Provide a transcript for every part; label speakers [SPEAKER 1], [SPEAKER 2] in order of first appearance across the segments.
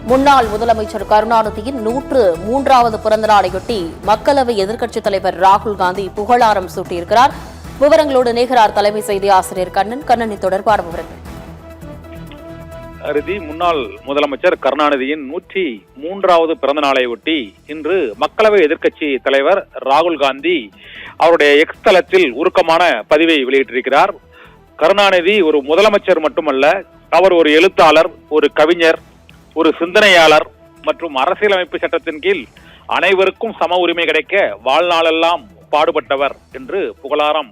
[SPEAKER 1] முன்னாள் முதலமைச்சர் கருணாநிதியின் 103வது பிறந்த நாளையொட்டி மக்களவை எதிர்க்கட்சித் தலைவர் ராகுல் காந்தி புகழாரம் சூட்டியிருக்கிறார். விவரங்களோடு நேகிறார் தலைமை செய்தி ஆசிரியர் கண்ணன். தொடர்பான விவரங்கள்.
[SPEAKER 2] முன்னாள் முதலமைச்சர் கருணாநிதியின் 103வது பிறந்த நாளையொட்டி இன்று மக்களவை எதிர்க்கட்சி தலைவர் ராகுல் காந்தி அவருடைய எக்ஸ் தளத்தில் உருக்கமான பதிவை வெளியிட்டிருக்கிறார். கருணாநிதி ஒரு முதலமைச்சர் மட்டுமல்ல, அவர் ஒரு எழுத்தாளர், ஒரு கவிஞர், ஒரு சிந்தனையாளர் மற்றும் அரசியலமைப்பு சட்டத்தின் கீழ் அனைவருக்கும் சம உரிமை கிடைக்க வாழ்நாளெல்லாம் பாடுபட்டவர் என்று புகழாரம்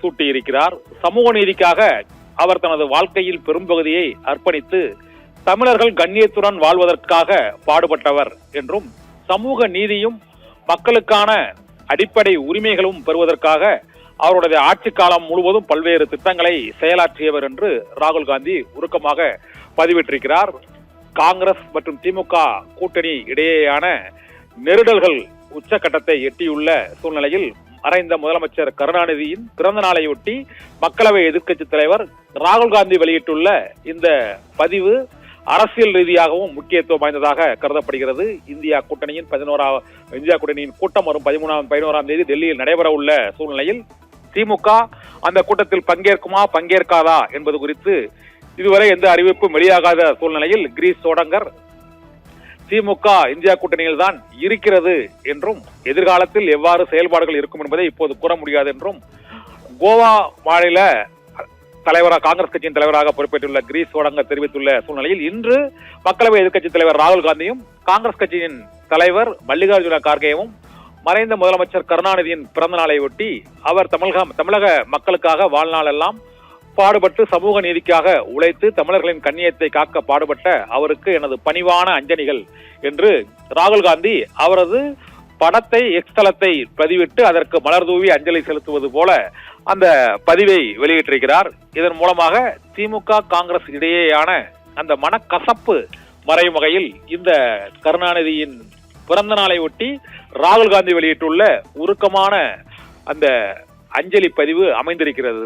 [SPEAKER 2] சூட்டியிருக்கிறார். சமூக நீதிக்காக அவர் தனது வாழ்க்கையில் பெரும்பகுதியை அர்ப்பணித்து தமிழர்கள் கண்ணியத்துடன் வாழ்வதற்காக பாடுபட்டவர் என்றும், சமூக நீதியும் மக்களுக்கான அடிப்படை உரிமைகளும் பெறுவதற்காக அவருடைய ஆட்சி காலம் முழுவதும் பல்வேறு திட்டங்களை செயலாற்றியவர் என்று ராகுல் காந்தி உருக்கமாக பதிவிட்டிருக்கிறார். காங்கிரஸ் மற்றும் திமுக கூட்டணி இடையேயான நெருடல்கள் உச்சகட்டத்தை எட்டியுள்ள சூழ்நிலையில் மறைந்த முதலமைச்சர் கருணாநிதியின் பிறந்த நாளையொட்டி மக்களவை எதிர்க்கட்சித் தலைவர் ராகுல் காந்தி வெளியிட்டுள்ள இந்த பதிவு அரசியல் ரீதியாகவும் முக்கியத்துவம் வாய்ந்ததாக கருதப்படுகிறது. இந்தியா கூட்டணியின் கூட்டம் வரும் 11ஆம் தேதி டெல்லியில் நடைபெற உள்ள சூழ்நிலையில் திமுக அந்த கூட்டத்தில் பங்கேற்குமா பங்கேற்காதா என்பது குறித்து இதுவரை எந்த அறிவிப்பும் வெளியாகாத சூழ்நிலையில் கிரீஷ் சோடங்கர் திமுக இந்தியா கூட்டணியில் தான் இருக்கிறது என்றும், எதிர்காலத்தில் எவ்வாறு செயல்பாடுகள் இருக்கும் என்பதை இப்போது கூற முடியாது என்றும் கோவா மாநில தலைவராக காங்கிரஸ் கட்சியின் தலைவராக பொறுப்பேற்றுள்ள கிரீஷ் சோடங்கர் தெரிவித்துள்ள சூழ்நிலையில் இன்று மக்களவை எதிர்க்கட்சித் தலைவர் ராகுல் காந்தியும் காங்கிரஸ் கட்சியின் தலைவர் மல்லிகார்ஜுன கார்கேவும் மறைந்த முதலமைச்சர் கருணாநிதியின் பிறந்த நாளை ஒட்டி அவர் தமிழக மக்களுக்காக வாழ்நாளெல்லாம் பாடுபட்டு சமூக நீதிக்காக உழைத்து தமிழர்களின் கண்ணியத்தை காக்க பாடுபட்ட அவருக்கு எனது பணிவான அஞ்சலிகள் என்று ராகுல் காந்தி அவரது படத்தை எக்ஸ் தளத்தை பதிவிட்டு அதற்கு மலர் தூவி அஞ்சலி செலுத்துவது போல அந்த பதிவை வெளியிட்டிருக்கிறார். இதன் மூலமாக திமுக காங்கிரஸ் இடையேயான அந்த மனக்கசப்பு மறையும் வகையில் இந்த கருணாநிதியின் பிறந்த நாளை ஒட்டி ராகுல் காந்தி வெளியிட்டுள்ள உருக்கமான அந்த அஞ்சலி பதிவு அமைந்திருக்கிறது.